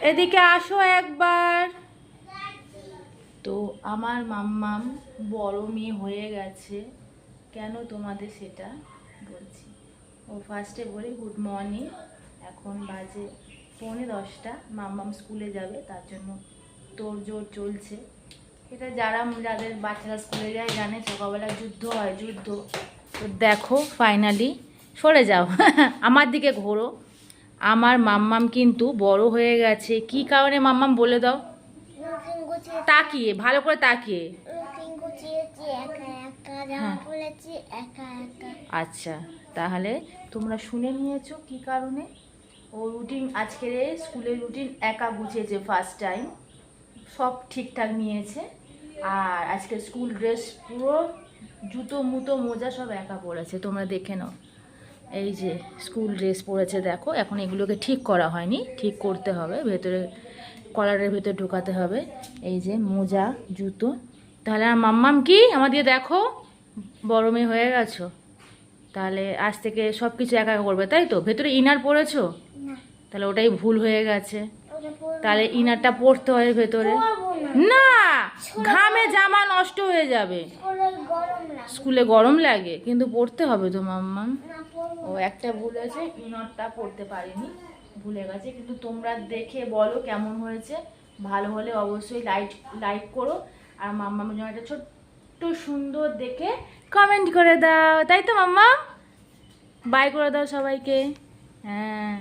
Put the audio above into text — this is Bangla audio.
এদিকে আসো একবার। তো আমার মাম্মাম বড় মেয়ে হয়ে গেছে, কেন তোমাদের সেটা বলছি। ও ফার্স্টে বলি গুড মর্নিং। এখন বাজে 9:45, মাম্মাম স্কুলে যাবে, তার জন্য তোড়জোড় চলছে। এটা যাদের বাচ্চারা স্কুলে যায় জানে, সকালবেলা যুদ্ধ হয়, যুদ্ধ। তো দেখো ফাইনালি, সরে যাও আমার দিকে ঘোরো। আমার মাম্মাম কিন্তু বড় হয়ে গেছে। কি কারণে মাম্মাম বলে দাও, তাকিয়ে ভালো করে তাকিয়ে। হ্যাঁ। আচ্ছা, তাহলে তোমরা শুনে নিয়েছো কি কারণে। ও রুটিন, আজকের স্কুলের রুটিন একা গুছিয়েছে ফার্স্ট টাইম, সব ঠিকঠাক নিয়েছে। আর আজকে স্কুল ড্রেস পুরো জুতো মুতো মোজা সব একা পরেছে, তোমরা দেখে নাও। এই যে স্কুল ড্রেস পরেছে দেখো। এখন এগুলোকে ঠিক করা হয়নি, ঠিক করতে হবে, ভেতরে কলারের ভেতরে ঢোকাতে হবে। এই যে মোজা জুতো। তাহলে আর মাম্মাম কি আমার দিয়ে দেখো, বড় মেয়ে হয়ে গেছো, তাহলে আজ থেকে সব কিছু একা করবে, তাই তো? ভেতরে ইনার পরেছো? তাহলে ওটাই ভুল হয়ে গেছে। তাহলে ইনারটা পরতে হয় ভেতরে। না, ঘামে জামা নষ্ট হয়ে যাবে। স্কুলে গরম লাগে, কিন্তু পরতে হবে তো মাম্মাম। ও একটা ভুল হয়েছে, ইনারটা পরতে পারিনি, ভুলে গেছে। কিন্তু তোমরা দেখে বলো কেমন হয়েছে। ভালো হলে অবশ্যই লাইক করো, আর মাম্মামের জন্য একটা ছোট্ট সুন্দর দেখে কমেন্ট করে দাও, তাই তো মাম্মা? বাই করে দাও সবাইকে। হ্যাঁ।